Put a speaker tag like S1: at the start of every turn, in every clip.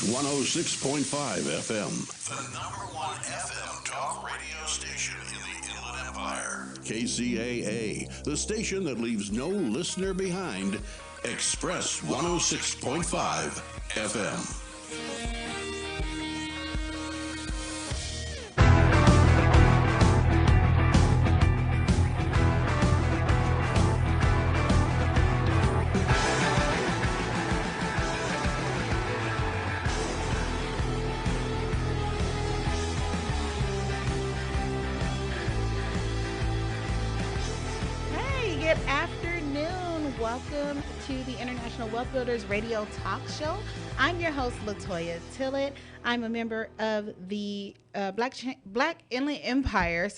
S1: Express 106.5 FM. The number one FM talk radio station in the Inland Empire. KCAA, the station that leaves no listener behind. Express 106.5 FM.
S2: Welcome to the International Wealth Builders Radio Talk Show. I'm your host, Latoya Tillett. I'm a member of the Black Inland Empire,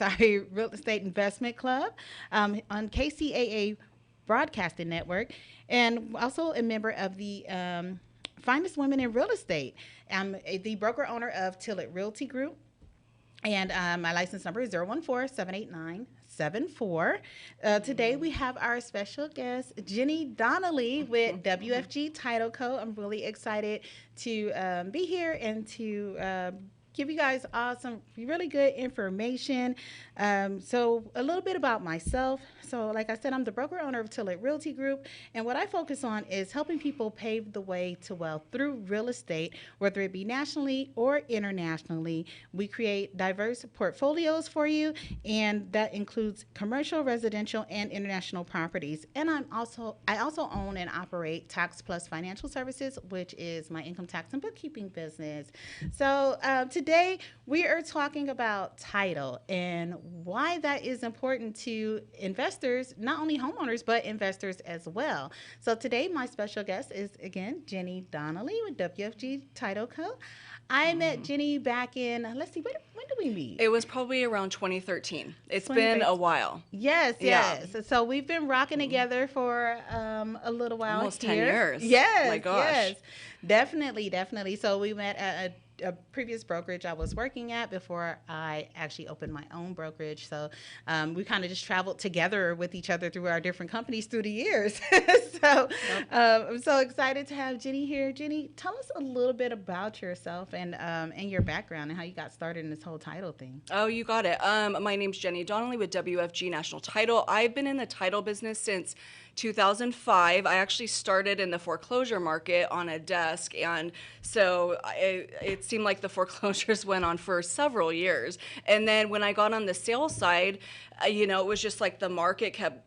S2: Real Estate Investment Club on KCAA Broadcasting Network, and also a member of the Finest Women in Real Estate. I'm the broker owner of Tillett Realty Group, and my license number is 014-789-74. Today we have our special guest, Jenny Donnelly with WFG Title Co. I'm really excited to be here and to give you guys some really good information. So a little bit about myself. So like I said, I'm the broker owner of Tillett Realty Group, and what I focus on is helping people pave the way to wealth through real estate, whether it be nationally or internationally. We create diverse portfolios for you, and that includes commercial, residential, and international properties. And I also own and operate Tax Plus Financial Services, which is my income tax and bookkeeping business. So today we are talking about title and why that is important to investors, not only homeowners, but investors as well. So today my special guest is, again, Jenny Donnelly with WFG Title Co. I met Jenny back in, let's see, when did we meet?
S3: It was probably around 2013. It's been a while.
S2: Yes. So we've been rocking together for a little while.
S3: Almost
S2: here.
S3: 10 years.
S2: Yes.
S3: Oh my gosh.
S2: Yes. Definitely. So we met at a previous brokerage I was working at before I actually opened my own brokerage. So we kind of just traveled together with each other through our different companies through the years. So I'm so excited to have Jenny here. Jenny, tell us a little bit about yourself and your background and how you got started in this whole title thing.
S3: Oh, you got it. My name's Jenny Donnelly with WFG National Title. I've been in the title business since 2005. I actually started in the foreclosure market on a desk, and so it seemed like the foreclosures went on for several years. And then when I got on the sales side, it was just like the market kept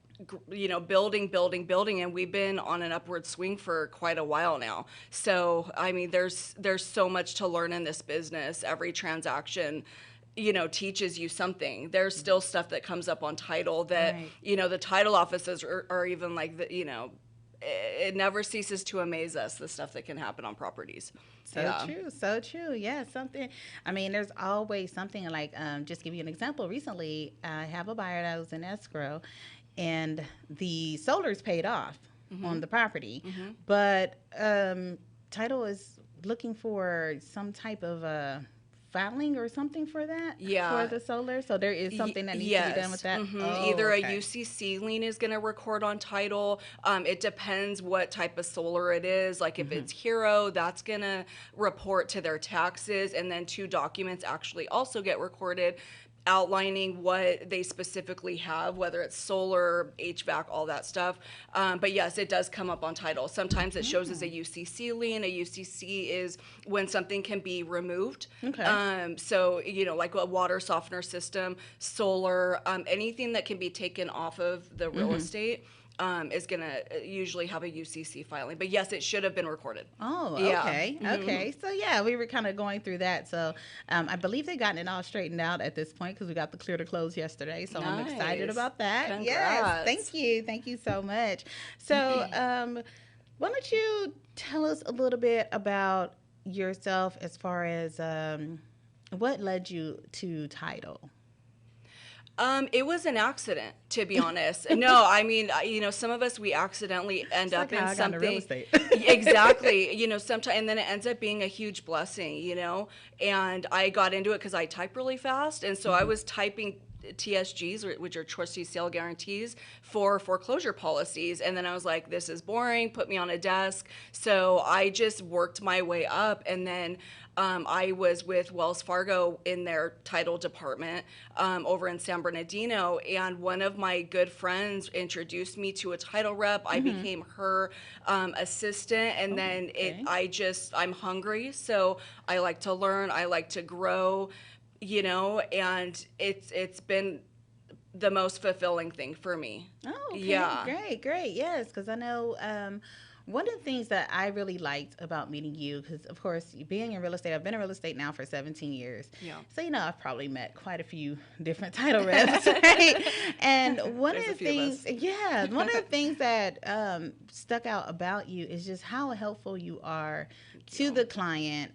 S3: building, and we've been on an upward swing for quite a while now. So, I mean, there's so much to learn in this business. Every transaction teaches you something. There's still stuff that comes up on title that,
S2: right.
S3: The title offices are even like, it never ceases to amaze us, the stuff that can happen on properties.
S2: So true. Yeah, there's always something like, just give you an example. Recently, I have a buyer that was in escrow, and the solar's paid off on the property, but title is looking for some type of filing or something for that for the solar. So there is something that needs to be done with that.
S3: Either a UCC lien is going to record on title. It depends what type of solar it is. Like if it's Hero, that's going to report to their taxes, and then 2 documents actually also get recorded outlining what they specifically have, whether it's solar, HVAC, all that stuff. But yes, it does come up on title. Sometimes it shows as a UCC lien. A UCC is when something can be removed.
S2: Okay.
S3: So, like a water softener system, solar, anything that can be taken off of the real estate is going to usually have a UCC filing. But yes, it should have been recorded.
S2: Oh, okay. Yeah. Okay. So yeah, we were kind of going through that. So I believe they've gotten it all straightened out at this point because we got the clear to close yesterday. So nice. I'm excited about that.
S3: Congrats.
S2: Yes. Thank you. Thank you so much. So why don't you tell us a little bit about yourself as far as what led you to title?
S3: It was an accident, to be honest. No, I mean, some of us, we accidentally end up in something.
S2: Real estate.
S3: Exactly. Sometimes, and then it ends up being a huge blessing, and I got into it because I type really fast. And so I was typing TSGs, which are trustee sale guarantees for foreclosure policies. And then I was like, this is boring, put me on a desk. So I just worked my way up. And then I was with Wells Fargo in their title department over in San Bernardino. And one of my good friends introduced me to a title rep. I became her assistant. And then I'm hungry. So I like to learn. I like to grow. And it's been the most fulfilling thing for me.
S2: Oh, okay.
S3: Yeah.
S2: Great. Yes, because I know one of the things that I really liked about meeting you, because of course, being in real estate, I've been in real estate now for 17 years.
S3: Yeah.
S2: So, I've probably met quite a few different title reps, right? And one of the things that stuck out about you is just how helpful you are to the client,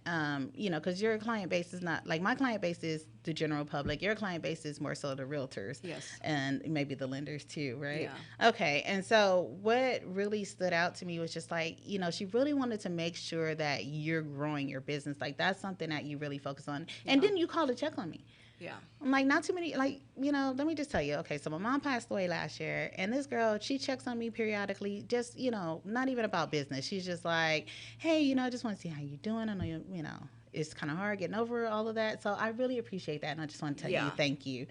S2: because your client base is not, like my client base is the general public. Your client base is more so the realtors.
S3: Yes.
S2: And maybe the lenders too, right?
S3: Yeah.
S2: Okay. And so what really stood out to me was just like, she really wanted to make sure that you're growing your business. Like that's something that you really focus on.
S3: Yeah.
S2: And then you called to check on me.
S3: Yeah.
S2: I'm like, not too many, let me just tell you. Okay, so my mom passed away last year, and this girl, she checks on me periodically, just, not even about business. She's just like, hey, I just want to see how you're doing. I know it's kind of hard getting over all of that. So I really appreciate that, and I just want to tell you thank you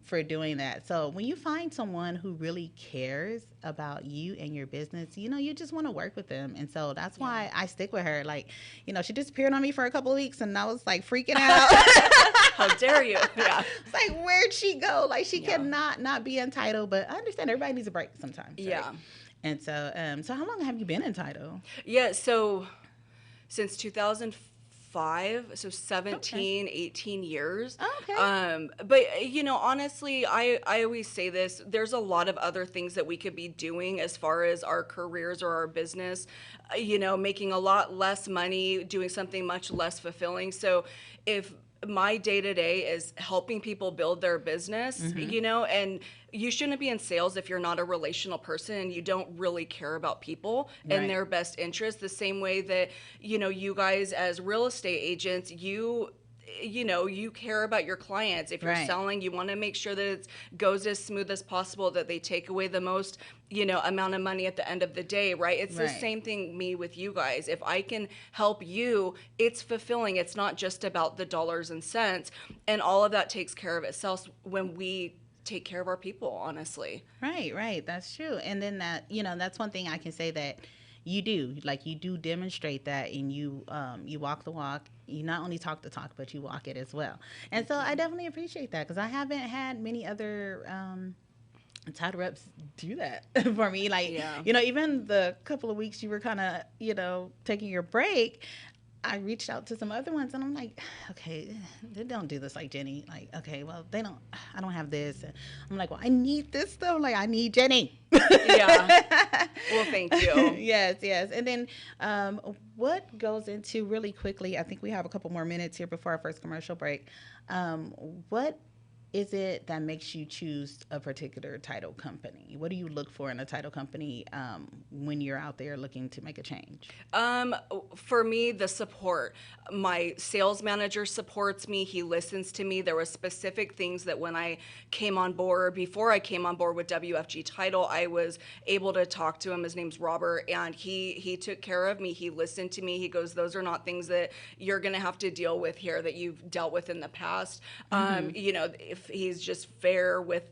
S2: for doing that. So when you find someone who really cares about you and your business, you just want to work with them. And so that's why I stick with her. Like, she disappeared on me for a couple of weeks, and I was like freaking out.
S3: How dare you? Yeah.
S2: It's like, where'd she go? Like, she cannot not be in title, but I understand everybody needs a break sometimes. Right?
S3: Yeah.
S2: And so, so how long have you been in title?
S3: Yeah. So since 2005, so 17, 18 years.
S2: Oh, okay.
S3: But, honestly, I always say this, there's a lot of other things that we could be doing as far as our careers or our business, making a lot less money, doing something much less fulfilling. So if my day-to-day is helping people build their business, and you shouldn't be in sales if you're not a relational person and you don't really care about people and their best interest, the same way that, you guys as real estate agents, you care about your clients. If you're selling, you want to make sure that it goes as smooth as possible, that they take away the most, amount of money at the end of the day, right? It's the same thing me with you guys. If I can help you, it's fulfilling. It's not just about the dollars and cents, and all of that takes care of itself when we take care of our people, honestly.
S2: Right. That's true. And then that, that's one thing I can say that you do. Like, you do demonstrate that, and you walk the walk. You not only talk the talk, but you walk it as well. And so I definitely appreciate that, because I haven't had many other title reps do that for me. Like, even the couple of weeks you were kind of, taking your break, I reached out to some other ones, and I'm like, okay, they don't do this like Jenny. Like, okay, well, I don't have this. And I'm like, well, I need this though. Like, I need Jenny.
S3: Yeah. Well, thank you.
S2: Yes. And then what goes into, really quickly, I think we have a couple more minutes here before our first commercial break. What is it that makes you choose a particular title company? What do you look for in a title company when you're out there looking to make a change?
S3: For me, the support. My sales manager supports me. He listens to me. There were specific things that when I came on board, before I came on board with WFG Title, I was able to talk to him. His name's Robert, and he took care of me. He listened to me. He goes, those are not things that you're going to have to deal with here that you've dealt with in the past. If he's just fair with,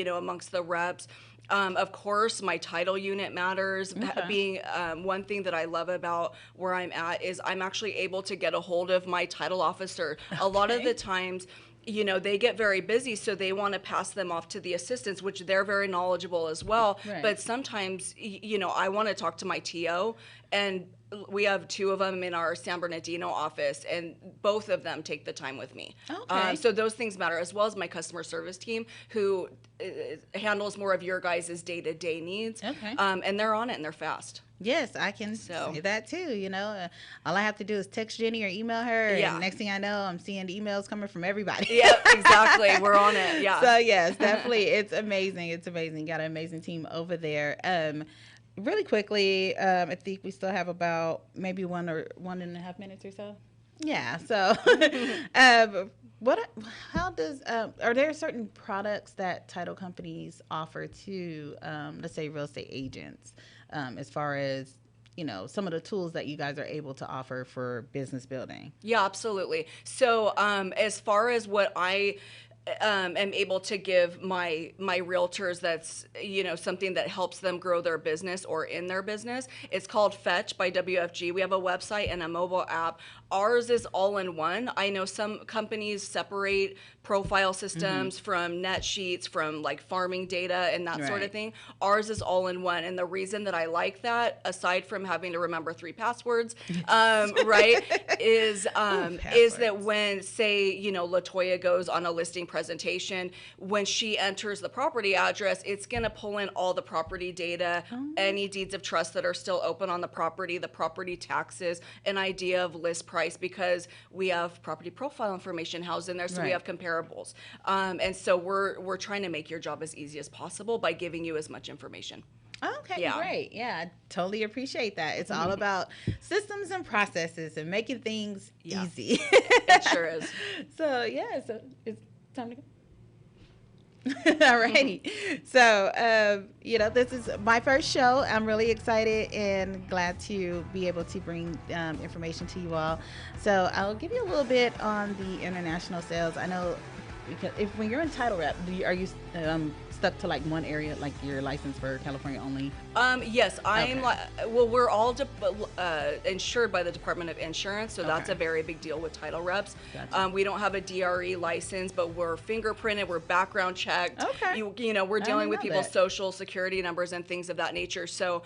S3: amongst the reps. Of course, my title unit matters. Okay. Being one thing that I love about where I'm at is I'm actually able to get a hold of my title officer. Okay. A lot of the times, they get very busy, so they want to pass them off to the assistants, which they're very knowledgeable as well. Right. But sometimes, I want to talk to my TO, and we have two of them in our San Bernardino office, and both of them take the time with me. Okay. So those things matter, as well as my customer service team, who handles more of your guys' day-to-day needs. Okay. And they're on it, and they're fast.
S2: Yes, I can say that too. All I have to do is text Jenny or email her, and next thing I know, I'm seeing the emails coming from everybody.
S3: Yep, exactly. We're on it. Yeah.
S2: So yes, definitely, it's amazing. It's amazing. Got an amazing team over there. Really quickly, I think we still have about maybe 1.5 minutes or so. Yeah. So What? How does? Are there certain products that title companies offer to, let's say, real estate agents, as far as some of the tools that you guys are able to offer for business building?
S3: Yeah, absolutely. So, as far as what I am able to give my realtors, that's something that helps them grow their business or in their business. It's called Fetch by WFG. We have a website and a mobile app. Ours is all in one. I know some companies separate profile systems from net sheets, from like farming data and that sort of
S2: Right.
S3: thing. Ours is all in one. And the reason that I like that, aside from having to remember 3 passwords, right, is that when, say, Latoya goes on a listing presentation, when she enters the property address, it's going to pull in all the property data, any deeds of trust that are still open on the property taxes, an idea of list price, because we have property profile information housed in there, so we
S2: Right.
S3: have comparables. And so we're trying to make your job as easy as possible by giving you as much information.
S2: Okay,
S3: Yeah.
S2: great. Yeah, I totally appreciate that. It's all about systems and processes and making things
S3: Yeah.
S2: easy.
S3: It sure is.
S2: So yeah, so it's time to go. Alrighty. So, this is my first show. I'm really excited and glad to be able to bring information to you all. So I'll give you a little bit on the international sales. I know because when you're in title rep, are you stuck to like one area, like you're licensed for California only?
S3: Yes, I'm
S2: Okay.
S3: we're all insured by the Department of Insurance, so that's
S2: Okay.
S3: a very big deal with title reps.
S2: Gotcha.
S3: We don't have a DRE license, but we're fingerprinted, we're background checked.
S2: Okay.
S3: We're
S2: I
S3: dealing
S2: didn't
S3: with
S2: know
S3: people's
S2: that.
S3: social security numbers and things of that nature. So,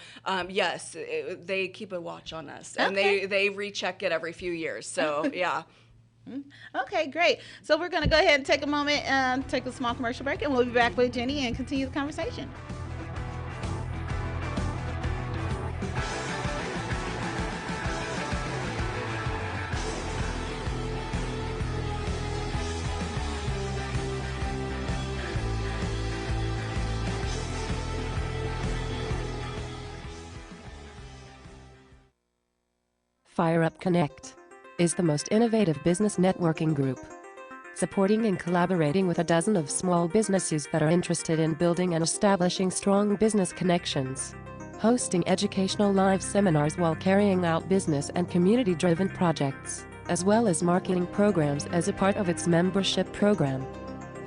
S3: yes, they keep a watch on us, and
S2: Okay.
S3: they recheck it every few years. So, yeah.
S2: Okay, great. So we're going to go ahead and take a moment and take a small commercial break, and we'll be back with Jenny and continue the conversation.
S4: Fire Up Connect is the most innovative business networking group, supporting and collaborating with a dozen of small businesses that are interested in building and establishing strong business connections, hosting educational live seminars while carrying out business and community-driven projects, as well as marketing programs as a part of its membership program.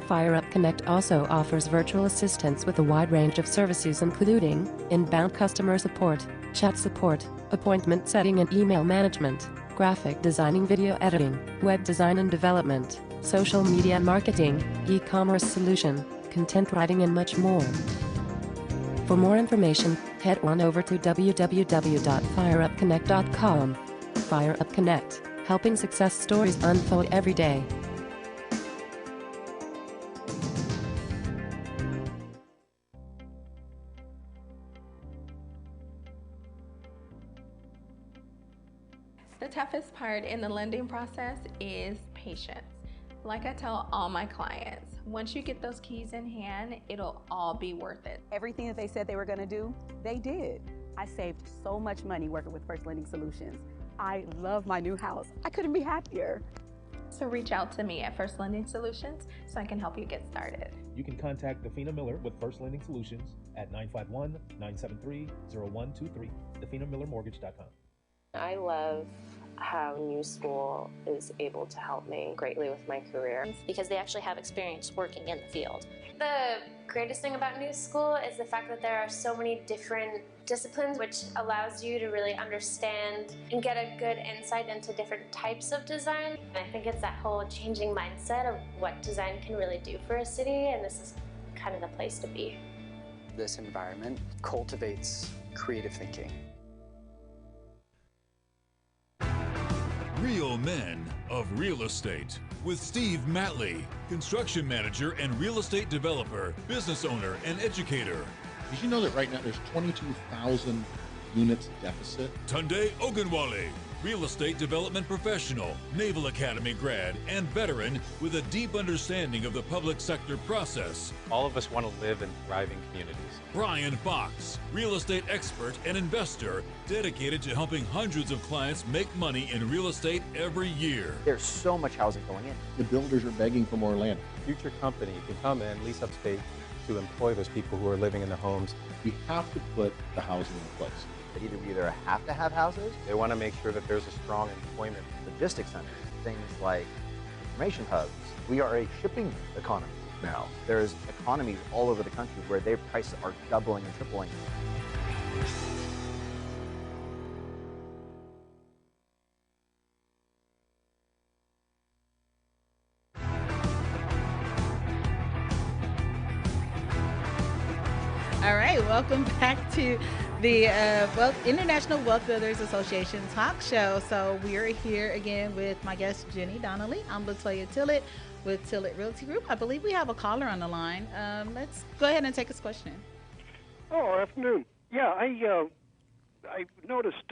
S4: Fire Up Connect also offers virtual assistance with a wide range of services including inbound customer support, chat support, appointment setting and email management, graphic designing, video editing, web design and development, social media marketing, e-commerce solution, content writing and much more. For more information, head on over to www.fireupconnect.com. Fire Up Connect, helping success stories unfold every day.
S5: The toughest part in the lending process is patience. Like I tell all my clients, once you get those keys in hand, it'll all be worth it.
S6: Everything that they said they were going to do, they did. I saved so much money working with First Lending Solutions. I love my new house. I couldn't be happier.
S5: So reach out to me at First Lending Solutions so I can help you get started.
S7: You can contact Dafina Miller with First Lending Solutions at 951-973-0123, DafinaMillerMortgage.com.
S8: I love how New School is able to help me greatly with my career.
S9: Because they actually have experience working in the field.
S10: The greatest thing about New School is the fact that there are so many different disciplines, which allows you to really understand and get a good insight into different types of design. And I think it's that whole changing mindset of what design can really do for a city, and this is kind of the place to be.
S11: This environment cultivates creative thinking.
S12: Real Men of Real Estate with Steve Matley, construction manager and real estate developer, business owner, and educator.
S13: Did you know that right now there's 22,000 units deficit?
S12: Tunde Ogunwale, real estate development professional, Naval Academy grad, and veteran with a deep understanding of the public sector process.
S13: All of us want to live in thriving communities.
S12: Brian Fox, real estate expert and investor, dedicated to helping hundreds of clients make money in real estate every year.
S11: There's so much housing going in.
S7: The builders are begging for more land.
S13: Future company can come and lease up space to employ those people who are living in the homes.
S7: We have to put the housing in place.
S11: That either have to have houses.
S13: They want to make sure that there's a strong employment.
S11: Logistics centers, things like information hubs. We are a shipping economy now. There's economies all over the country where their prices are doubling and tripling.
S2: All right, welcome back to the International Wealth Builders Association talk show. So we are here again with my guest, Jenny Donnelly. I'm Latoya Tillett with Tillett Realty Group. I believe we have a caller on the line. Let's go ahead and take his question.
S14: Oh, afternoon. Yeah, I noticed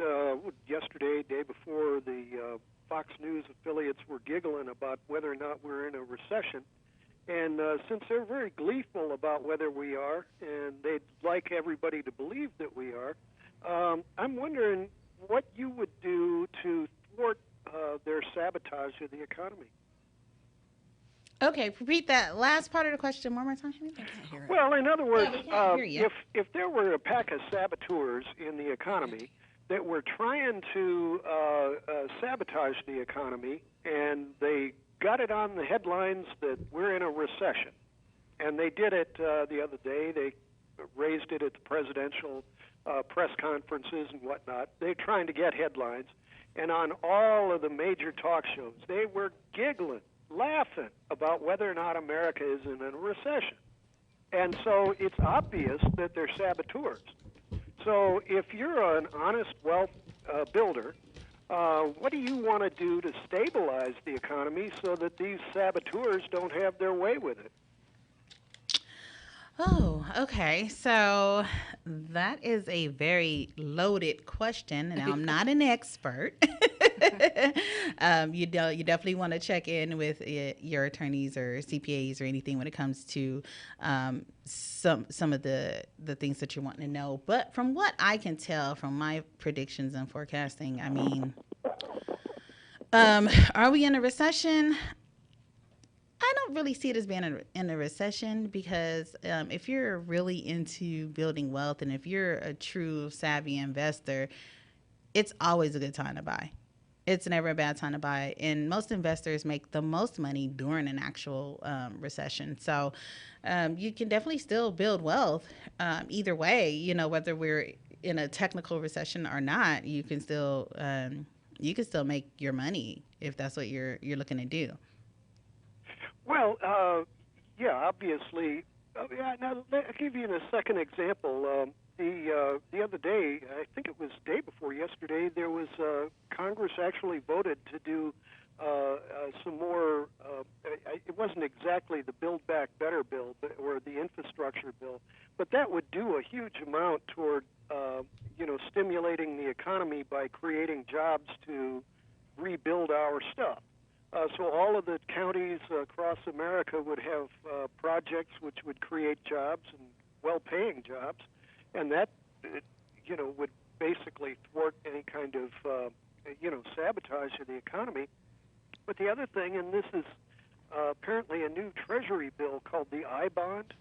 S14: yesterday, day before, the Fox News affiliates were giggling about whether or not we're in a recession. And since they're very gleeful about whether we are, and they'd like everybody to believe that we are, I'm wondering what you would do to thwart their sabotage of the economy.
S2: Okay, repeat that last part of the question one more time. I can't hear it.
S14: Well, in other words,
S2: we can't hear you.
S14: if there were a pack of saboteurs in the economy that were trying to sabotage the economy, and they got it on the headlines that we're in a recession, and they did it the other day. They raised it at the presidential press conferences and whatnot. They're trying to get headlines, and on all of the major talk shows, they were giggling, laughing about whether or not America is in a recession. And so it's obvious that they're saboteurs. So if you're an honest wealth builder, what do you want to do to stabilize the economy so that these saboteurs don't have their way with it?
S2: Oh, okay. So that is a very loaded question, and I'm not an expert. You definitely want to check in with your attorneys or CPAs or anything when it comes to some of the things that you're wanting to know. But from what I can tell from my predictions and forecasting, I mean, are we in a recession? I don't really see it as being in a recession because if you're really into building wealth and if you're a true savvy investor, it's always a good time to buy. It's never a bad time to buy. And most investors make the most money during an actual recession. So you can definitely still build wealth either way, whether we're in a technical recession or not, you can still make your money if that's what you're looking to do.
S14: Well, yeah, obviously. Now, I'll give you a second example. The other day, I think it was day before yesterday, there was Congress actually voted to do some more. It wasn't exactly the Build Back Better bill or the infrastructure bill, but that would do a huge amount toward stimulating the economy by creating jobs to rebuild our stuff. So all of the counties across America would have projects which would create jobs and well-paying jobs, and that would basically thwart any kind of sabotage of the economy. But the other thing, and this is apparently a new Treasury bill called the I-bond,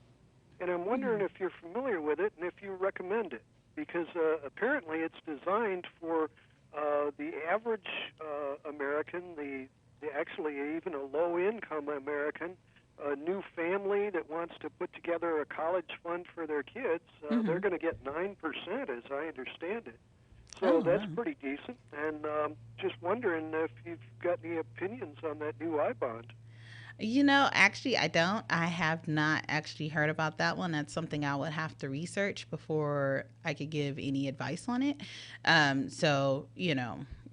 S14: and I'm wondering if you're familiar with it and if you recommend it, because apparently it's designed for the average American, actually even a low-income American, a new family that wants to put together a college fund for their kids. They're going to get 9%, as I understand it. So that's pretty decent. And just wondering if you've got any opinions on that new I-bond.
S2: Actually, I don't. I have not actually heard about that one. That's something I would have to research before I could give any advice on it.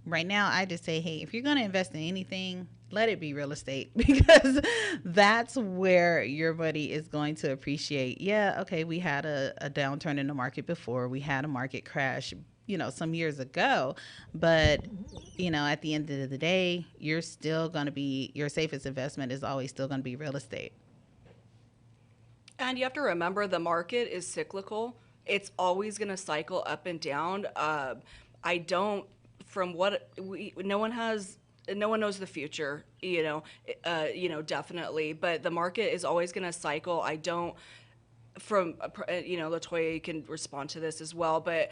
S2: Right now, I just say, hey, if you're going to invest in anything, let it be real estate because that's where your money is going to appreciate. Yeah, okay, we had a downturn in the market before. We had a market crash. some years ago. But, at the end of the day, you're still going to be, your safest investment is always still going to be real estate.
S3: And you have to remember the market is cyclical. It's always going to cycle up and down. No one knows the future, definitely. But the market is always going to cycle. Latoya, you can respond to this as well, but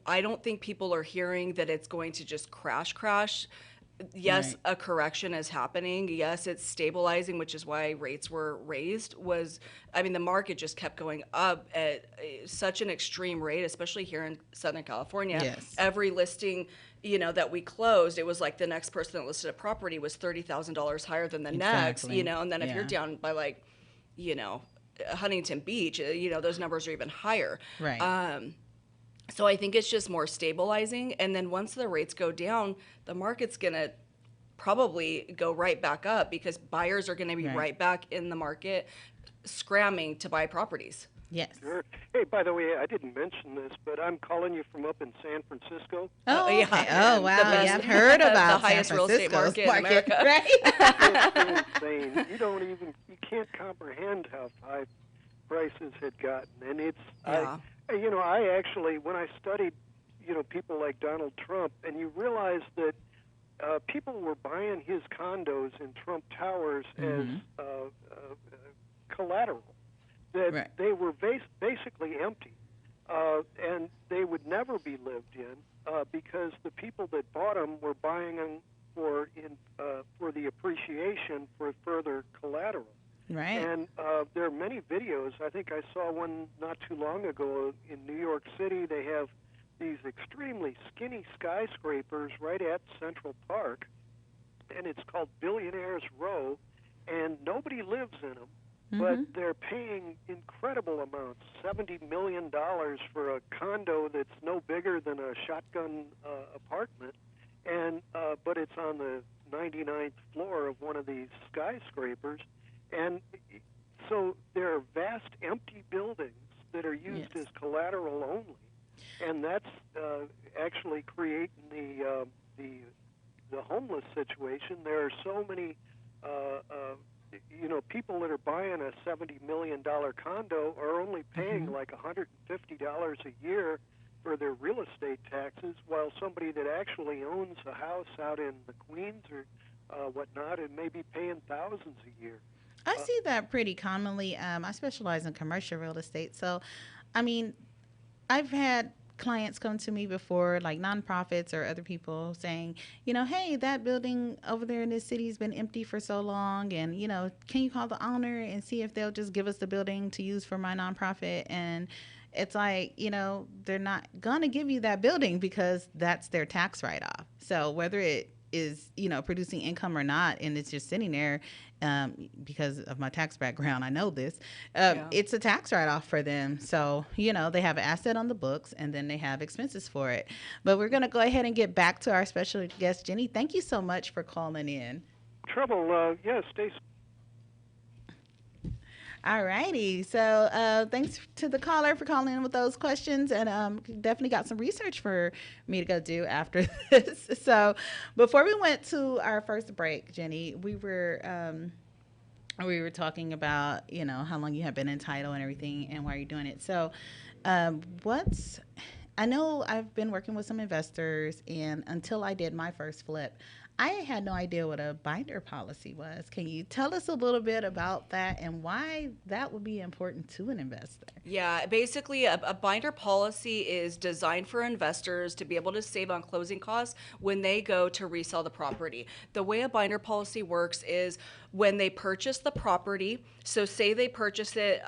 S3: I don't think people are hearing that it's going to just crash. Yes, right. A correction is happening. Yes, it's stabilizing, which is why rates were raised. The market just kept going up at such an extreme rate, especially here in Southern California.
S2: Yes.
S3: Every listing, that we closed, it was like the next person that listed a property was $30,000 higher than the next, and then if you're down by Huntington Beach, those numbers are even higher.
S2: Right.
S3: So I think it's just more stabilizing. And then once the rates go down, the market's going to probably go right back up because buyers are going to be right back in the market scramming to buy properties.
S2: Yes.
S14: Sure. Hey, by the way, I didn't mention this, but I'm calling you from up in San Francisco.
S2: Oh, yeah. Okay. Oh, wow. Yeah, I've heard about
S3: the highest real estate market in America.
S2: Right?
S14: It's insane. You can't comprehend how high prices had gotten. And it's, I actually, when I studied, people like Donald Trump, and you realize that people were buying his condos in Trump Towers as collateral, that they were basically empty, and they would never be lived in because the people that bought them were buying them for the appreciation for further collateral.
S2: Right.
S14: And there are many videos. I think I saw one not too long ago in New York City. They have these extremely skinny skyscrapers right at Central Park, and it's called Billionaires Row, and nobody lives in them, but they're paying incredible amounts, $70 million for a condo that's no bigger than a shotgun apartment, and but it's on the 99th floor of one of these skyscrapers. And so there are vast empty buildings that are used as collateral only, and that's actually creating the homeless situation. There are so many people that are buying a $70 million condo are only paying like $150 a year for their real estate taxes, while somebody that actually owns a house out in the Queens or whatnot and may be paying thousands a year.
S2: I see that pretty commonly. I specialize in commercial real estate. So, I've had clients come to me before, like nonprofits or other people saying, hey, that building over there in this city has been empty for so long. And, can you call the owner and see if they'll just give us the building to use for my nonprofit? And it's like, they're not going to give you that building because that's their tax write-off. So whether it is, producing income or not, and it's just sitting there, because of my tax background, I know this, it's a tax write-off for them. So, they have an asset on the books and then they have expenses for it. But we're going to go ahead and get back to our special guest, Jenny. Thank you so much for calling in.
S14: Stacey.
S2: All righty. So thanks to the caller for calling in with those questions, and definitely got some research for me to go do after this. So before we went to our first break, Jenny, we were talking about, how long you have been in title and everything and why you're doing it. So I know I've been working with some investors, and until I did my first flip, I had no idea what a binder policy was. Can you tell us a little bit about that and why that would be important to an investor?
S3: Yeah, basically a binder policy is designed for investors to be able to save on closing costs when they go to resell the property. The way a binder policy works is when they purchase the property, so say they purchase it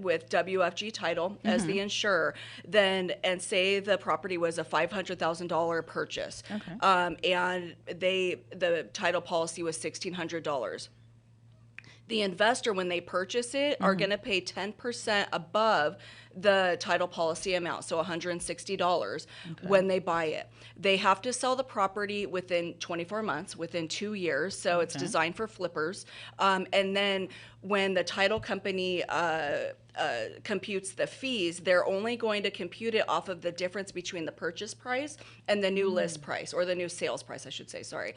S3: with WFG Title as the insurer, and say the property was a $500,000 purchase, and the title policy was $1,600. The investor, when they purchase it, are going to pay 10% above the title policy amount, so $160 when they buy it. They have to sell the property within 24 months, within 2 years, so it's designed for flippers. And then when the title company computes the fees, they're only going to compute it off of the difference between the purchase price and the new list price, or the new sales price, I should say, sorry.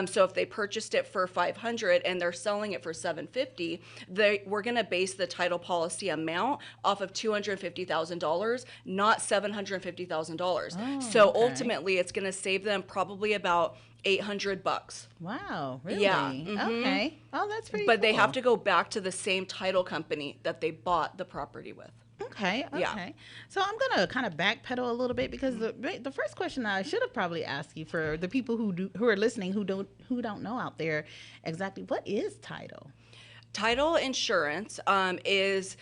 S3: So if they purchased it for $500 and they're selling it for $750, we're going to base the title policy amount off of $250,000, not $750,000. So ultimately, it's going to save them probably about $800.
S2: Wow, really?
S3: Yeah.
S2: Okay. Oh, that's pretty
S3: But they
S2: cool.
S3: have to go back to the same title company that they bought the property with.
S2: Okay.
S3: Yeah.
S2: So I'm gonna kind of backpedal a little bit, because the first question I should have probably asked you, for the people who are listening who don't know out there, exactly what is title?
S3: Title insurance is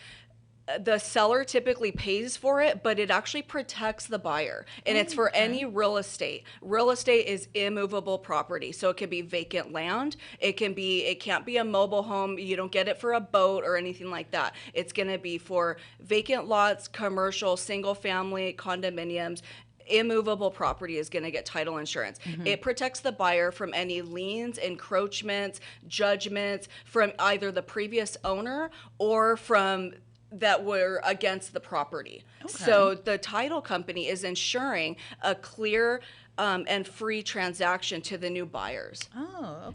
S3: the seller typically pays for it, but it actually protects the buyer. And it's for any real estate. Real estate is immovable property. So it can be vacant land. It can't be a mobile home. You don't get it for a boat or anything like that. It's going to be for vacant lots, commercial, single family, condominiums. Immovable property is going to get title insurance. It protects the buyer from any liens, encroachments, judgments from either the previous owner or from that were against the property. So the title company is ensuring a clear and free transaction to the new buyers.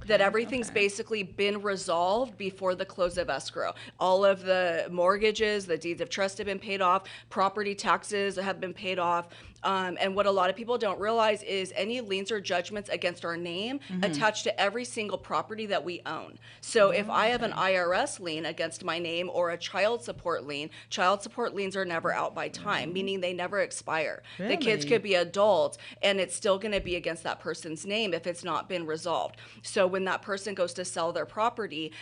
S3: That everything's basically been resolved before the close of escrow. All of the mortgages, the deeds of trust have been paid off, property taxes have been paid off. And what a lot of people don't realize is any liens or judgments against our name attached to every single property that we own. So if I have an IRS lien against my name, or a child support liens are never out by time, meaning they never expire. The kids could be adults and it's still going to be against that person's name if it's not been resolved. So when that person goes to sell their property,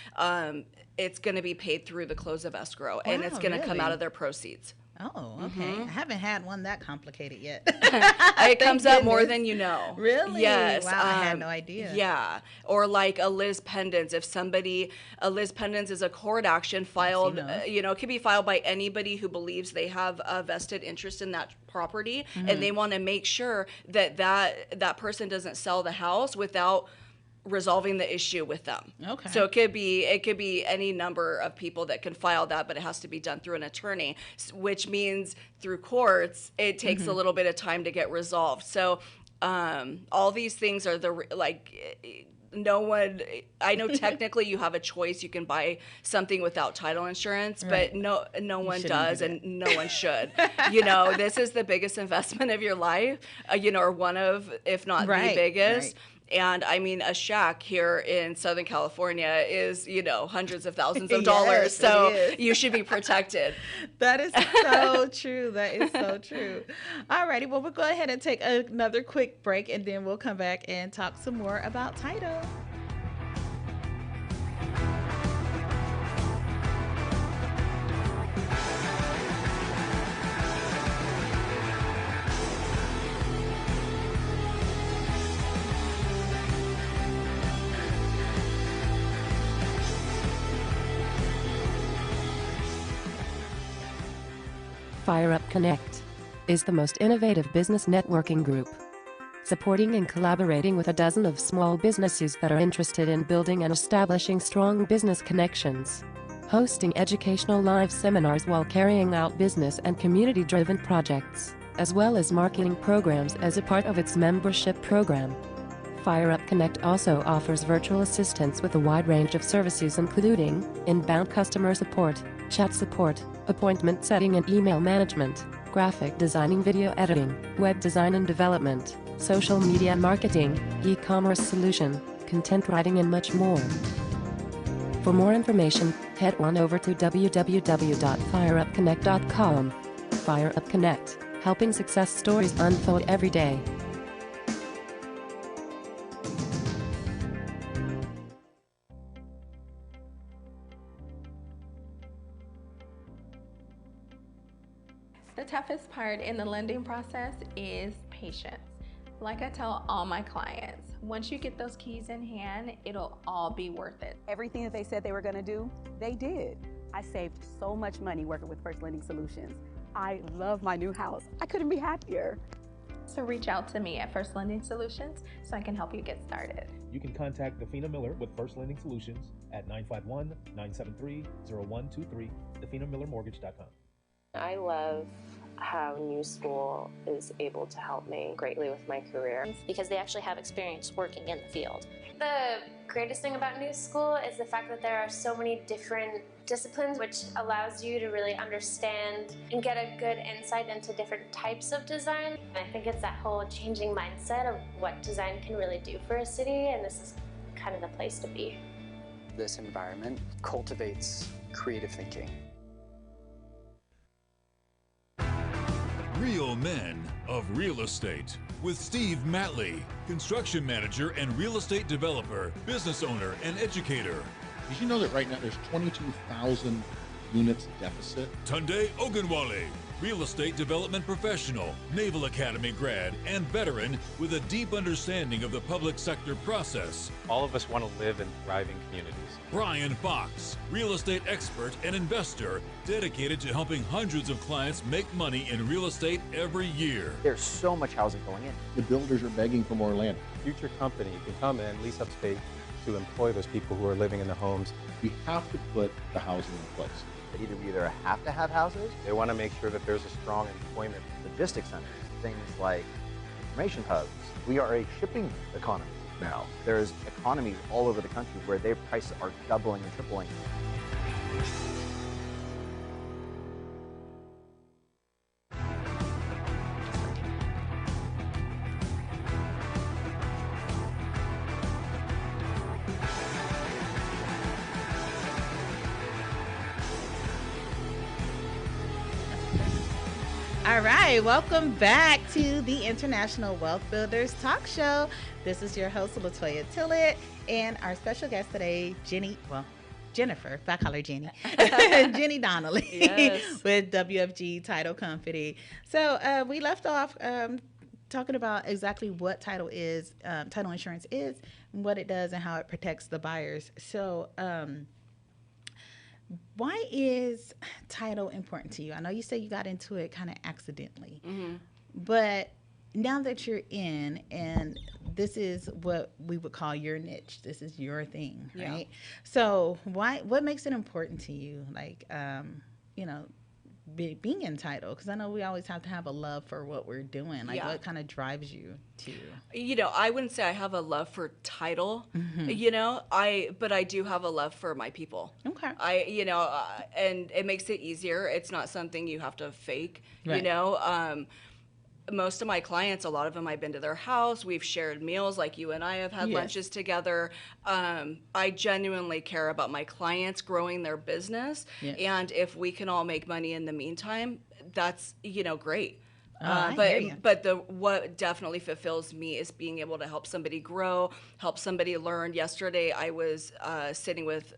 S3: it's going to be paid through the close of escrow, and it's going to come out of their proceeds.
S2: Oh, okay. I haven't had one that complicated yet.
S3: It comes up more than you know.
S2: Really?
S3: Yes.
S2: Wow, I had no idea.
S3: Yeah. Or like a Liz Pendens. If a Liz Pendens is a court action filed, it could be filed by anybody who believes they have a vested interest in that property, and they want to make sure that person doesn't sell the house without resolving the issue with them. So it could be any number of people that can file that, but it has to be done through an attorney, which means through courts it takes a little bit of time to get resolved. So all these things are no one, I know technically you have a choice, you can buy something without title insurance, but no one does, and no one should. This is the biggest investment of your life, or one of, if not the biggest. And I mean, a shack here in Southern California is, hundreds of thousands of dollars. So you should be protected.
S2: That is so true. That is so true. All righty. Well, we'll go ahead and take another quick break, and then we'll come back and talk some more about title.
S4: Fire Up Connect is the most innovative business networking group, supporting and collaborating with a dozen of small businesses that are interested in building and establishing strong business connections, hosting educational live seminars while carrying out business and community-driven projects, as well as marketing programs as a part of its membership program. Fire Up Connect also offers virtual assistance with a wide range of services, including inbound customer support, chat support, appointment setting and email management, graphic designing, video editing, web design and development, social media marketing, e-commerce solution, content writing, and much more. For more information, head on over to www.fireupconnect.com. Fire Up Connect, helping success stories unfold every day.
S5: The toughest part in the lending process is patience. Like I tell all my clients, once you get those keys in hand, it'll all be worth it.
S6: Everything that they said they were going to do, they did. I saved so much money working with First Lending Solutions. I love my new house. I couldn't be happier.
S5: So reach out to me at First Lending Solutions so I can help you get started.
S7: You can contact Dafina Miller with First Lending Solutions at 951-973-0123, DafinaMillerMortgage.com.
S8: I love how New School is able to help me greatly with my career.
S9: Because they actually have experience working in the field.
S10: The greatest thing about New School is the fact that there are so many different disciplines, which allows you to really understand and get a good insight into different types of design. And I think it's that whole changing mindset of what design can really do for a city, and this is kind of the place to be.
S15: This environment cultivates creative thinking.
S12: Real Men of Real Estate with Steve Matley, construction manager and real estate developer, business owner, and educator.
S16: Did you know that right now there's 22,000 units deficit?
S12: Tunde Ogunwale, real estate development professional, Naval Academy grad, and veteran with a deep understanding of the public sector process.
S13: All of us want to live in thriving communities.
S12: Brian Fox, real estate expert and investor, dedicated to helping hundreds of clients make money in real estate every year.
S11: There's so much housing going in.
S16: The builders are begging for more land.
S13: Future company can come and lease up space to employ those people who are living in the homes.
S16: We have to put the housing in place.
S11: We either have to have houses.
S13: They want to make sure that there's a strong employment.
S11: Logistics centers, things like information hubs. We are a shipping economy now. There's economies all over the country where their prices are doubling and tripling.
S2: All right, welcome back to the International Wealth Builders Talk Show. This is your host, Latoya Tillett, and our special guest today, Jennifer, if I call her Jenny, Jenny Donnelly,
S3: Yes.
S2: with WFG Title Company. So we left off talking about exactly what title insurance is, and what it does, and how it protects the buyers. So why is title important to you? I know you say you got into it kind of accidentally, but now that you're in, and this is what we would call your niche, this is your thing, right? So what makes it important to you? Like, being in title, because I know we always have to have a love for what we're doing. Like, what kind of drives you to?
S3: I wouldn't say I have a love for title, but I do have a love for my people.
S2: Okay.
S3: And it makes it easier. It's not something you have to fake,
S2: Right.
S3: Most of my clients, a lot of them, I've been to their house. We've shared meals, like you and I have had lunches together. I genuinely care about my clients growing their business.
S2: Yes.
S3: And if we can all make money in the meantime, that's, great.
S2: I hear you.
S3: But what definitely fulfills me is being able to help somebody grow, help somebody learn. Yesterday, I was sitting with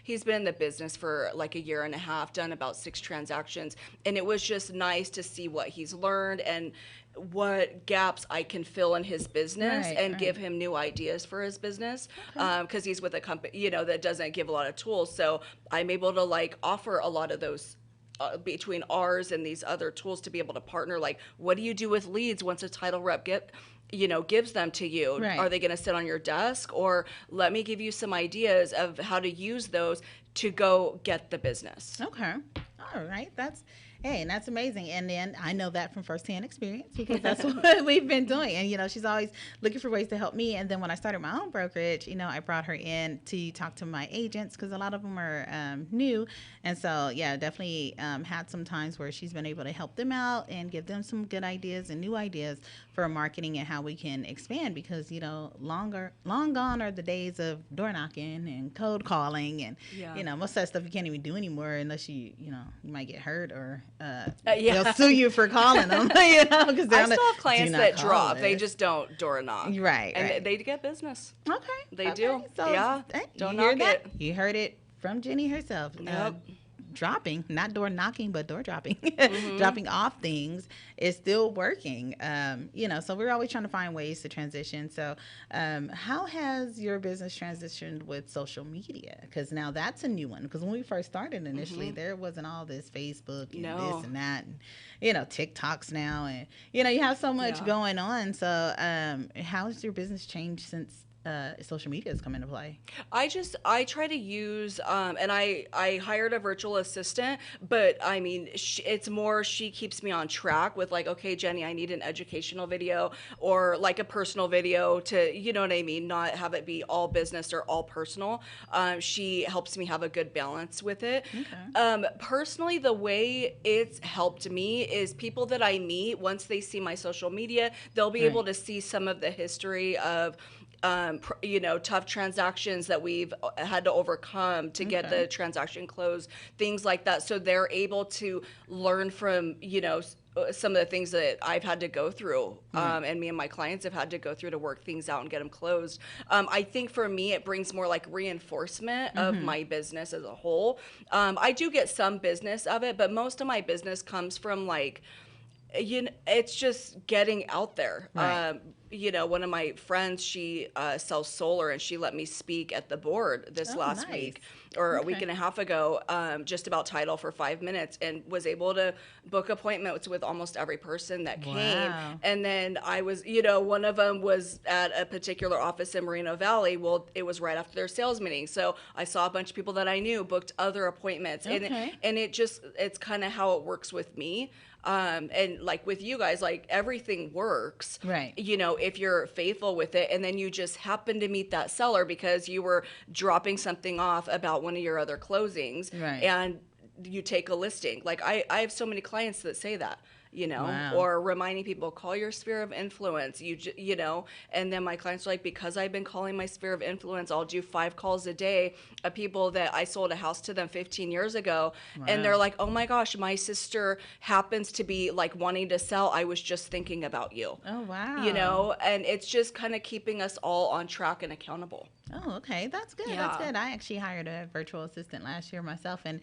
S3: he's been in the business for like a year and a half, done about 6 transactions, and it was just nice to see what he's learned and what gaps I can fill in his business and give him new ideas for his business, because he's with a company, that doesn't give a lot of tools. So I'm able to offer a lot of those between ours and these other tools to be able to partner. Like, what do you do with leads once a title rep gives them to you?
S2: Right.
S3: Are they going to sit on your desk, or let me give you some ideas of how to use those to go get the business?
S2: Okay. All right. That's amazing. And then I know that from firsthand experience, because that's what we've been doing. And, she's always looking for ways to help me. And then when I started my own brokerage, I brought her in to talk to my agents, because a lot of them are new. And so, definitely had some times where she's been able to help them out and give them some good ideas and new ideas for marketing and how we can expand, because, long gone are the days of door knocking and cold calling. And, most of that stuff you can't even do anymore unless you might get hurt, or they'll sue you for calling them. Because
S3: I still have clients that drop. They just don't door knock.
S2: Right.
S3: And they get business.
S2: Okay.
S3: They do.
S2: So,
S3: Yeah.
S2: Hey,
S3: don't
S2: you hear
S3: knock
S2: that?
S3: it.
S2: You heard it from Jenny herself.
S3: Yep.
S2: dropping, not door knocking, but door dropping,
S3: Mm-hmm.
S2: dropping off things is still working. So we're always trying to find ways to transition. So how has your business transitioned with social media? Because now that's a new one. Because when we first started initially, there wasn't all this Facebook and this and that, and TikToks now, and you have so much going on. So how's your business changed since social media has come into play?
S3: I try to use, and I hired a virtual assistant, but I mean, it's more, she keeps me on track with like, okay, Jenny, I need an educational video or like a personal video to, you know what I mean? Not have it be all business or all personal. She helps me have a good balance with it. Okay. Personally, the way it's helped me is people that I meet, once they see my social media, they'll be able to see some of the history of tough transactions that we've had to overcome to get the transaction closed, things like that. So they're able to learn from, some of the things that I've had to go through, and me and my clients have had to go through to work things out and get them closed. I think for me, it brings more like reinforcement of my business as a whole. I do get some business of it, but most of my business comes from like, it's just getting out there. Right. One of my friends, she sells solar, and she let me speak at the board this last week or a week and a half ago, just about title for 5 minutes, and was able to book appointments with almost every person that came. And then I was, one of them was at a particular office in Moreno Valley. Well, it was right after their sales meeting. So I saw a bunch of people that I knew, booked other appointments. And it's kind of how it works with me. And like with you guys, like everything works, right? If you're faithful with it, and then you just happen to meet that seller because you were dropping something off about one of your other closings, right? And you take a listing. Like I have so many clients that say that, or reminding people, call your sphere of influence, and then my clients are like, because I've been calling my sphere of influence, I'll do 5 calls a day of people that I sold a house to them 15 years ago. And they're like, oh my gosh, my sister happens to be like wanting to sell. I was just thinking about you.
S2: Oh, wow.
S3: And it's just kind of keeping us all on track and accountable.
S2: Oh, okay. That's good. That's good. I actually hired a virtual assistant last year myself, and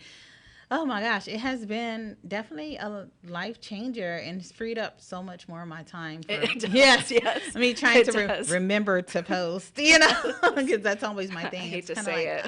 S2: oh my gosh, it has been definitely a life changer, and it's freed up so much more of my time. Yes. I mean, trying to remember to post, because that's always my thing.
S3: I hate to say it.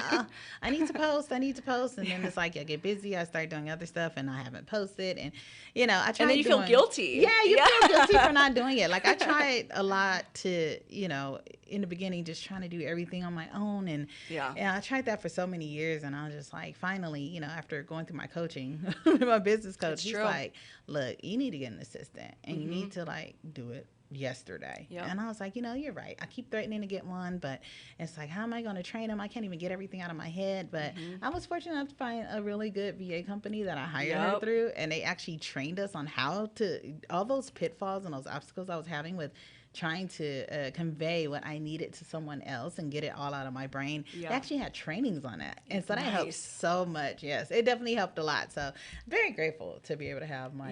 S2: I need to post, and then it's like I get busy, I start doing other stuff, and I haven't posted, and I try.
S3: And then you feel guilty.
S2: Yeah, you feel guilty for not doing it. Like I tried a lot to, in the beginning, just trying to do everything on my own, and I tried that for so many years, and I was just like, finally, after going through my coaching, my business coach, he's like, look, you need to get an assistant, and you need to like do it yesterday. And I was like, you're right. I keep threatening to get one, but it's like, how am I going to train them? I can't even get everything out of my head. But I was fortunate enough to find a really good VA company that I hired her through, and they actually trained us on how to, all those pitfalls and those obstacles I was having with trying to convey what I needed to someone else and get it all out of my brain. They actually had trainings on that. And so that helped so much. Yes, it definitely helped a lot. So very grateful to be able to have my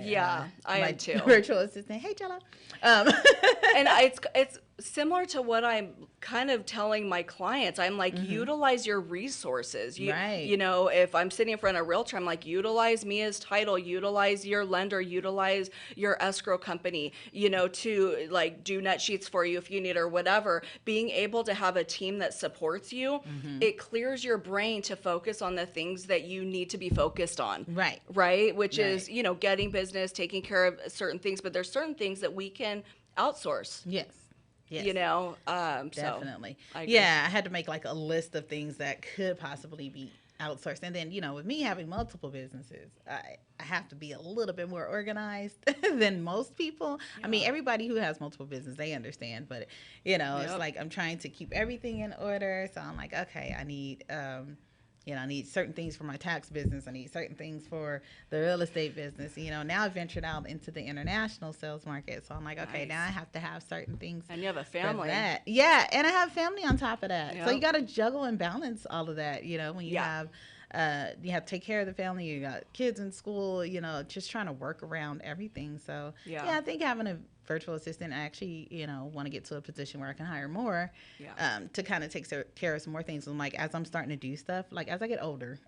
S3: I am too.
S2: Virtual assistant. Hey, Jello.
S3: And it's similar to what I'm kind of telling my clients. I'm like, utilize your resources. If I'm sitting in front of a realtor, I'm like, utilize me as title, utilize your lender, utilize your escrow company, to like do net sheets for you if you need or whatever. Being able to have a team that supports you, it clears your brain to focus on the things that you need to be focused on. Right? Which is, getting business, taking care of certain things, but there's certain things that we can outsource.
S2: Yes. Definitely.
S3: So
S2: I had to make like a list of things that could possibly be outsourced. And then, with me having multiple businesses, I have to be a little bit more organized than most people. I mean, everybody who has multiple businesses, they understand, but it's like I'm trying to keep everything in order. So I'm like, okay, I need I need certain things for my tax business. I need certain things for the real estate business. Now I've ventured out into the international sales market. So I'm like, okay, now I have to have certain things.
S3: And you have a family.
S2: Yeah, and I have family on top of that. So you got to juggle and balance all of that, when you have you have to take care of the family, you got kids in school, just trying to work around everything. So I think having a virtual assistant. I actually, want to get to a position where I can hire more to kind of take care of some more things. And like, as I'm starting to do stuff, like as I get older,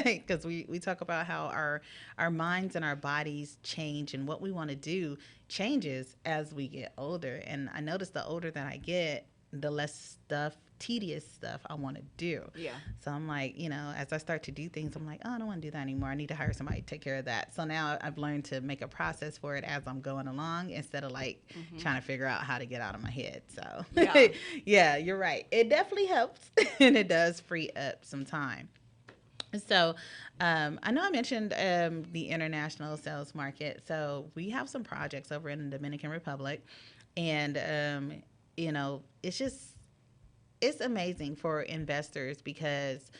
S2: because we talk about how our minds and our bodies change, and what we want to do changes as we get older. And I notice the older that I get, the less tedious stuff I want to do. Yeah. So I'm like, as I start to do things, I'm like, oh, I don't want to do that anymore. I need to hire somebody to take care of that. So now I've learned to make a process for it as I'm going along, instead of like trying to figure out how to get out of my head. So yeah, you're right. It definitely helps and it does free up some time. So I know I mentioned the international sales market. So we have some projects over in the Dominican Republic, and it's amazing for investors because,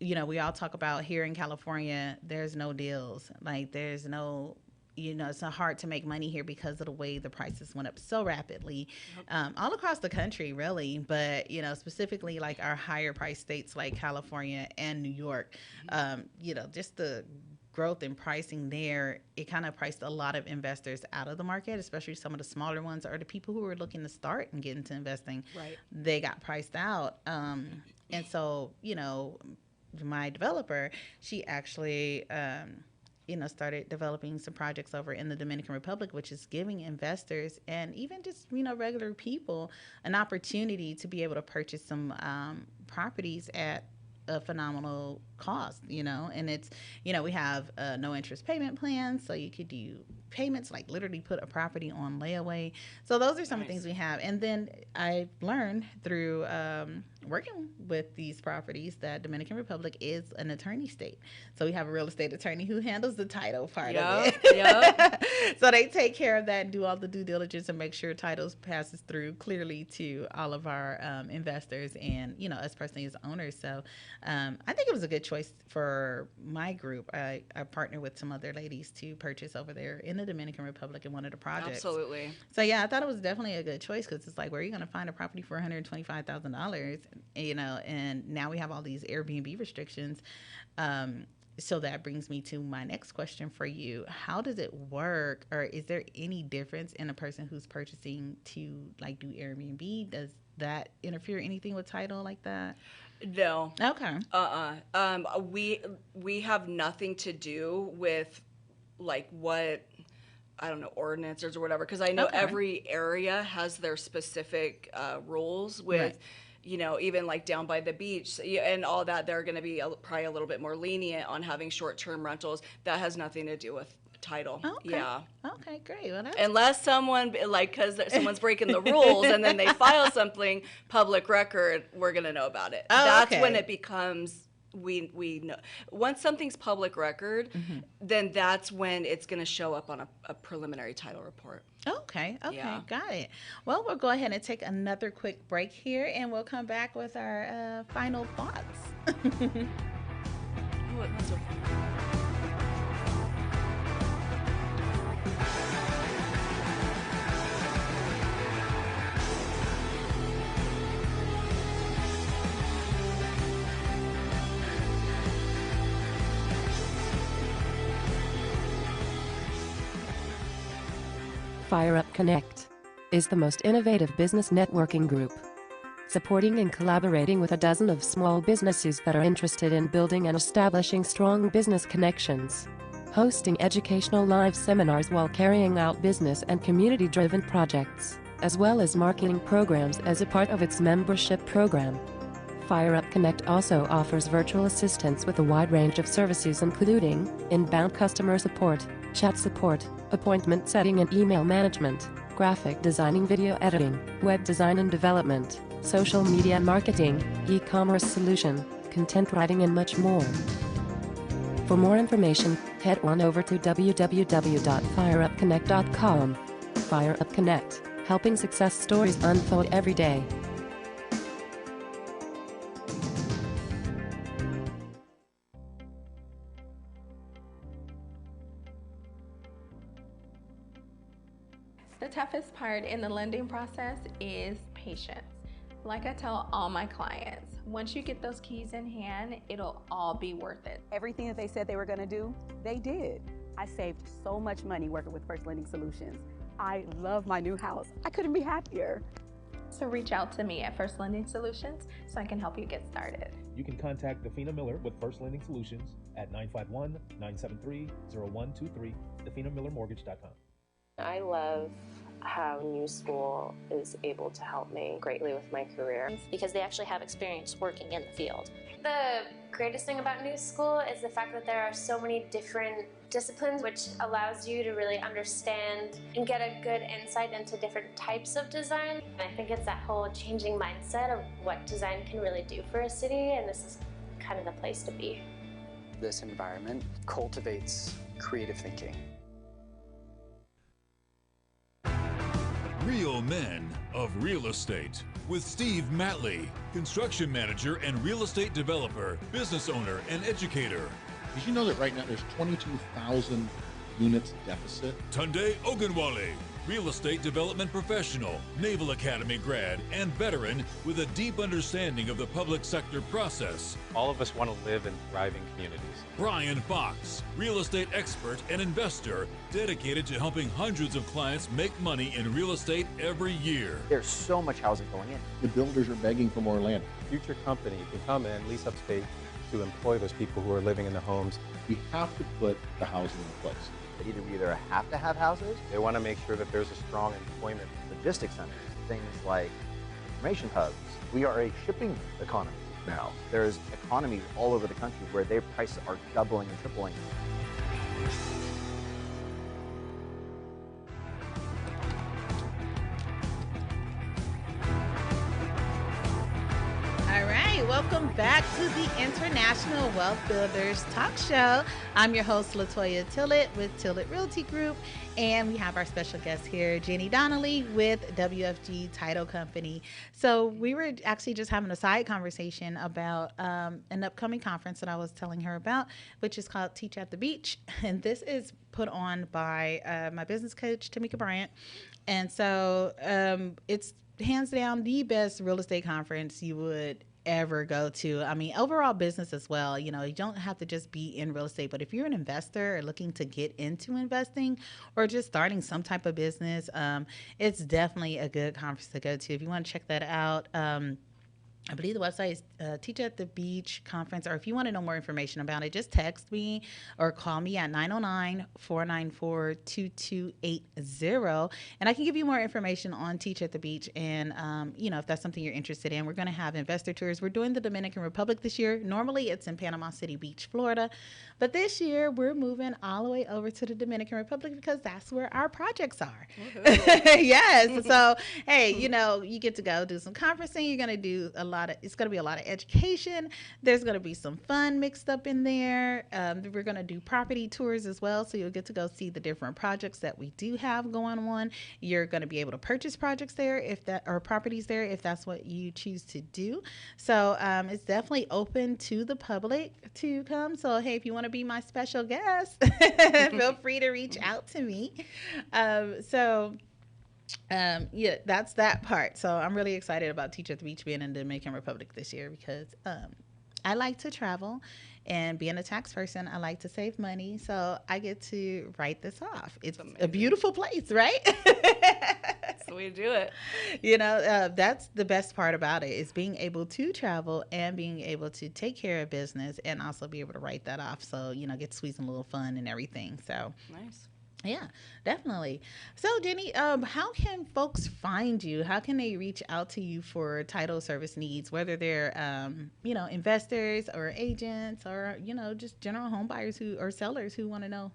S2: we all talk about here in California, there's no deals. Like there's no, it's not hard to make money here because of the way the prices went up so rapidly, all across the country, really. But, specifically like our higher price states like California and New York, just the growth in pricing there, it kind of priced a lot of investors out of the market, especially some of the smaller ones or the people who were looking to start and get into investing. Right. They got priced out. And so, my developer, she actually, started developing some projects over in the Dominican Republic, which is giving investors and even just, regular people an opportunity to be able to purchase some properties at a phenomenal cost, and it's, we have no interest payment plans, so you could do payments, like literally put a property on layaway. So those are some of the things we have. And then I learned through working with these properties that Dominican Republic is an attorney state. So we have a real estate attorney who handles the title part of it. Yep. So they take care of that and do all the due diligence and make sure titles passes through clearly to all of our investors and, us personally as owners. So I think it was a good choice for my group. I partnered with some other ladies to purchase over there in the Dominican Republic in one of the projects. Absolutely. So yeah, I thought it was definitely a good choice because it's like, where are you going to find a property for $125,000? And now we have all these Airbnb restrictions. So that brings me to my next question for you. How does it work, or is there any difference in a person who's purchasing to like do Airbnb? Does that interfere anything with title like that?
S3: No.
S2: Okay.
S3: We have nothing to do with like what, I don't know, ordinances or whatever, because I know every area has their specific rules with, even like down by the beach and all that, they're going to be probably a little bit more lenient on having short-term rentals. That has nothing to do with title. Okay. Yeah.
S2: Okay, great. Well,
S3: unless someone, because someone's breaking the rules and then they file something public record, we're going to know about it. That's when it becomes, we know. Once something's public record, then that's when it's going to show up on a preliminary title report.
S2: Okay, got it. Well, we'll go ahead and take another quick break here, and we'll come back with our final thoughts.
S4: Fire Up Connect is the most innovative business networking group, supporting and collaborating with a dozen of small businesses that are interested in building and establishing strong business connections, hosting educational live seminars while carrying out business and community-driven projects, as well as marketing programs as a part of its membership program. Fire Up Connect also offers virtual assistance with a wide range of services including inbound customer support, chat support, appointment setting and email management, graphic designing, video editing, web design and development, social media marketing, e-commerce solution, content writing and much more. For more information, head on over to www.fireupconnect.com. Fire Up Connect, helping success stories unfold every day.
S5: The toughest part in the lending process is patience. Like I tell all my clients, once you get those keys in hand, it'll all be worth it.
S6: Everything that they said they were going to do, they did. I saved so much money working with First Lending Solutions. I love my new house. I couldn't be happier.
S5: So reach out to me at First Lending Solutions so I can help you get started.
S7: You can contact Dafina Miller with First Lending Solutions at 951-973-0123, DafinaMillerMortgage.com.
S8: I love how New School is able to help me greatly with my career.
S9: Because they actually have experience working in the field.
S10: The greatest thing about New School is the fact that there are so many different disciplines, which allows you to really understand and get a good insight into different types of design. And I think it's that whole changing mindset of what design can really do for a city, and this is kind of the place to be.
S15: This environment cultivates creative thinking.
S12: Real Men of Real Estate with Steve Matley, construction manager and real estate developer, business owner, and educator.
S16: Did you know that right now there's 22,000 units deficit?
S12: Tunde Ogunwale, real estate development professional, Naval Academy grad, and veteran with a deep understanding of the public sector process.
S13: All of us want to live in thriving communities.
S12: Brian Fox, real estate expert and investor, dedicated to helping hundreds of clients make money in real estate every year.
S11: There's so much housing going in.
S16: The builders are begging for more land.
S13: Future company can come in, lease up space to employ those people who are living in the homes.
S16: We have to put the housing in place.
S11: We either have to have houses.
S13: They want to make sure that there's a strong employment.
S11: Logistics centers, things like information hubs. We are a shipping economy now. There's economies all over the country where their prices are doubling and tripling.
S2: All right, welcome back to the International Wealth Builders Talk Show. I'm your host, Latoya Tillett with Tillett Realty Group, and we have our special guest here, Jenny Donnelly with WFG Title Company. So we were actually just having a side conversation about an upcoming conference that I was telling her about, which is called Teach at the Beach, and this is put on by my business coach, Tamika Bryant, and so it's hands down the best real estate conference you would ever go to. I mean, overall business as well. You know, you don't have to just be in real estate, but if you're an investor or looking to get into investing or just starting some type of business, it's definitely a good conference to go to. If you want to check that out, I believe the website is Teach at the Beach Conference, or if you want to know more information about it, just text me or call me at 909-494-2280, and I can give you more information on Teach at the Beach. And, you know, if that's something you're interested in, we're going to have investor tours. We're doing the Dominican Republic this year. Normally it's in Panama City Beach, Florida, but this year we're moving all the way over to the Dominican Republic because that's where our projects are. Yes. So, hey, you know, you get to go do some conferencing. You're going to do it's going to be a lot of education. There's going to be some fun mixed up in there. We're going to do property tours as well, so you'll get to go see the different projects that we do have going on. You're going to be able to purchase projects there or properties there if that's what you choose to do. So it's definitely open to the public to come. So hey, if you want to be my special guest, feel free to reach out to me. Yeah, that's that part. So I'm really excited about Teach at the Beach being in the Dominican Republic this year because I like to travel, and being a tax person, I like to save money. So I get to write this off. It's a beautiful place, right?
S3: That's the way to do it.
S2: You know, that's the best part about it is being able to travel and being able to take care of business and also be able to write that off. So, you know, get to squeeze in a little fun and everything. So
S3: nice.
S2: Yeah, definitely. So, Jenny, how can folks find you? How can they reach out to you for title service needs, whether they're, you know, investors or agents or, you know, just general home buyers or sellers who want to know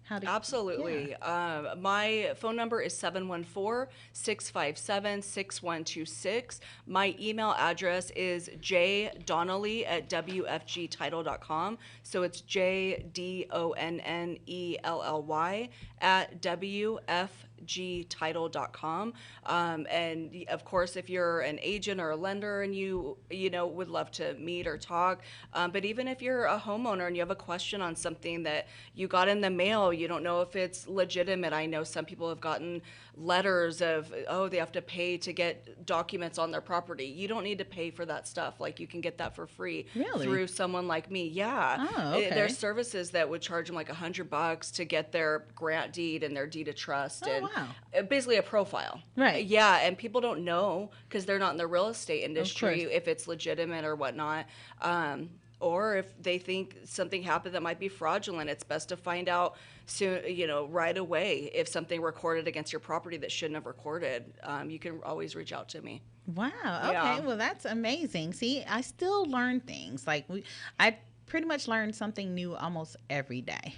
S2: how to?
S3: Absolutely.
S2: Yeah.
S3: My phone number is 714-657-6126. My email address is jdonnelly@wfgtitle.com. So it's JDONNELLY at WFGtitle.com. And of course, if you're an agent or a lender and you know, would love to meet or talk, but even if you're a homeowner and you have a question on something that you got in the mail, you don't know if it's legitimate. I know some people have gotten letters of, they have to pay to get documents on their property. You don't need to pay for that stuff. Like, you can get that for free through someone like me. Yeah.
S2: Oh, okay.
S3: There's services that would charge them like $100 to get their grant deed and their deed of trust. And
S2: wow.
S3: Basically a profile.
S2: Right.
S3: Yeah, and people don't know because they're not in the real estate industry
S2: course.
S3: if it's legitimate or whatnot. Or if they think something happened that might be fraudulent, it's best to find out soon, right away if something recorded against your property that shouldn't have recorded. You can always reach out to me.
S2: Wow.
S3: Yeah.
S2: Okay. Well, that's amazing. See, I still learn things. Like I pretty much learn something new almost every day.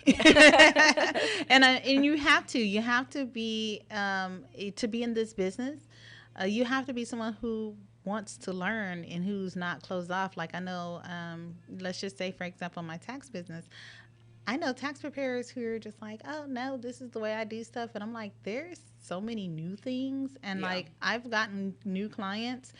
S2: and you have to be in this business. You have to be someone who wants to learn and who's not closed off. Like I know, let's just say, for example, my tax business. I know tax preparers who are just like, oh no, this is the way I do stuff. And I'm like, there's so many new things. And like, I've gotten new clients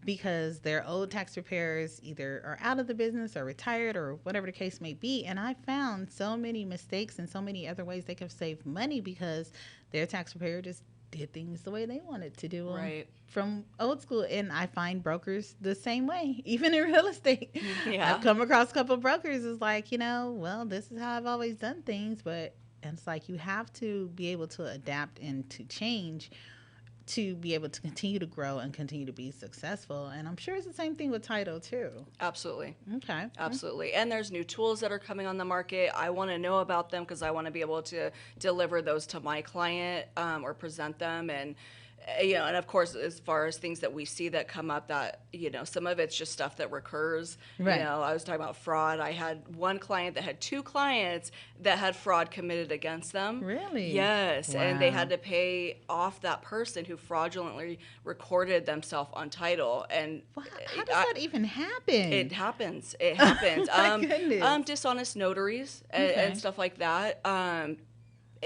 S2: because their old tax preparers either are out of the business or retired or whatever the case may be. And I found so many mistakes and so many other ways they could save money because their tax preparer just did things the way they wanted to do them
S3: Right.
S2: from old school. And I find brokers the same way, even in real estate.
S3: Yeah.
S2: I've come across a couple of brokers is like, well, this is how I've always done things. But it's like you have to be able to adapt and to change to be able to continue to grow and continue to be successful. And I'm sure it's the same thing with title too.
S3: Absolutely.
S2: Okay.
S3: Absolutely. And there's new tools that are coming on the market. I want to know about them because I want to be able to deliver those to my client or present them. And and of course, as far as things that we see that come up that, some of it's just stuff that recurs.
S2: Right.
S3: I was talking about fraud. I had one client that had two clients that had fraud committed against them.
S2: Really?
S3: Yes.
S2: Wow.
S3: And they had to pay off that person who fraudulently recorded themselves on title. And
S2: how does that even happen?
S3: It happens. It happens.
S2: My goodness.
S3: Dishonest notaries and stuff like that.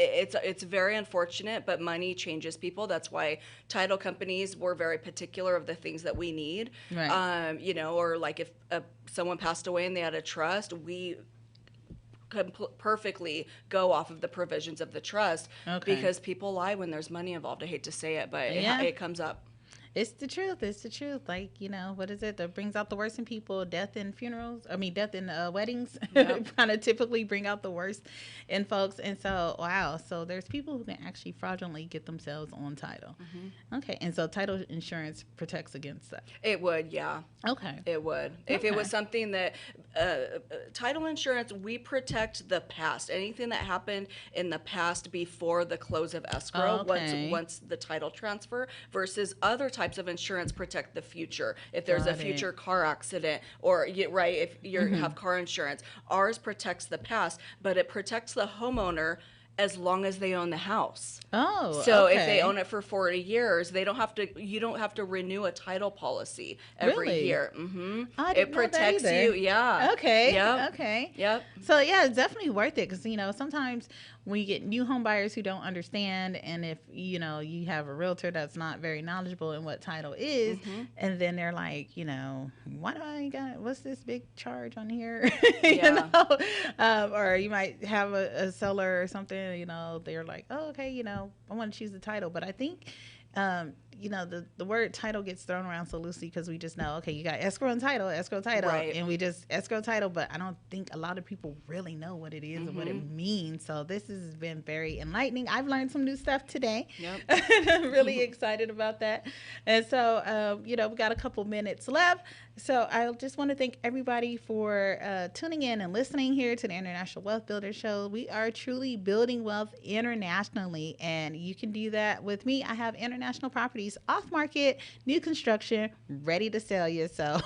S3: It's very unfortunate, but money changes people. That's why title companies were very particular of the things that we need.
S2: Right.
S3: Or like if someone passed away and they had a trust, we could perfectly go off of the provisions of the trust because people lie when there's money involved. I hate to say it, but it comes up.
S2: It's the truth. It's the truth. Like, what is it that brings out the worst in people? Death in death in weddings kind of typically bring out the worst in folks. And so, wow. So there's people who can actually fraudulently get themselves on title. Mm-hmm. Okay. And so title insurance protects against that.
S3: It would, yeah.
S2: Okay.
S3: It would.
S2: Okay.
S3: If it was something that, title insurance, we protect the past. Anything that happened in the past before the close of escrow, once the title transfer, versus other types of insurance protect the future. If there's a future car accident or if you have car insurance, ours protects the past, but it protects the homeowner as long as they own the house.
S2: Oh,
S3: so if they own it for 40 years, you don't have to renew a title policy every year. Mm-hmm. It protects you. Yeah.
S2: Okay.
S3: Yep.
S2: Okay.
S3: Yep.
S2: So yeah, it's definitely worth it because sometimes when you get new home buyers who don't understand, and if you have a realtor that's not very knowledgeable in what title is, and then they're like, why do I got what's this big charge on here? Or you might have a seller or something. They're like, oh, okay, I want to choose the title, but I think. The word title gets thrown around so loosely because we just know, okay, you got escrow and title,
S3: right.
S2: and we just escrow title, but I don't think a lot of people really know what it is and what it means. So this has been very enlightening. I've learned some new stuff today.
S3: Yep.
S2: I'm really excited about that. And so, we got a couple minutes left. So I just want to thank everybody for tuning in and listening here to the International Wealth Builder Show. We are truly building wealth internationally, and you can do that with me. I have international properties off market, new construction, ready to sell you. So,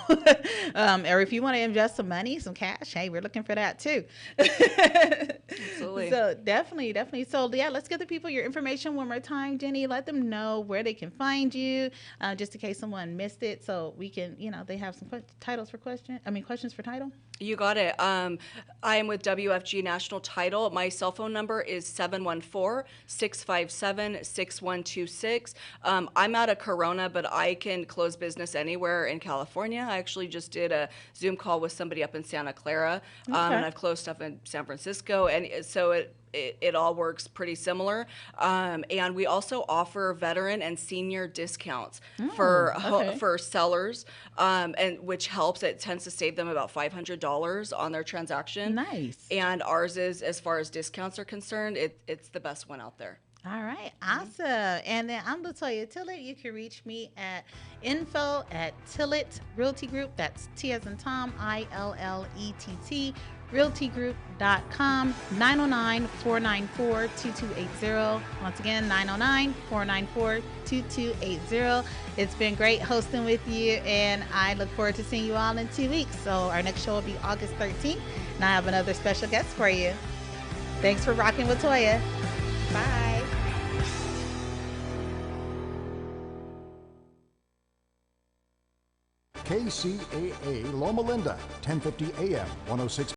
S2: or if you want to invest some money, some cash, hey, we're looking for that too.
S3: Absolutely.
S2: So definitely. So yeah, let's give the people your information one more time, Jenny. Let them know where they can find you, just in case someone missed it. So we can, they have some questions for title.
S3: You got it. I am with WFG National Title. My cell phone number is 714-657-6126. I'm out of Corona, but I can close business anywhere in California. I actually just did a Zoom call with somebody up in Santa Clara, and I've closed stuff in San Francisco, and so it all works pretty similar. And we also offer veteran and senior discounts for sellers, and which helps. It tends to save them about $500 on their transaction.
S2: Nice.
S3: And ours is, as far as discounts are concerned, it's the best one out there.
S2: All right, awesome. And then I'm Latoya Tillett. You can reach me at info@Tillett Realty Group. That's T as in Tom, ILLETT, realtygroup.com, 909-494-2280. Once again, 909-494-2280. It's been great hosting with you, and I look forward to seeing you all in 2 weeks. So our next show will be August 13th, and I have another special guest for you. Thanks for rocking with Toya. Bye.
S17: KCAA Loma Linda, 1050 AM, 106.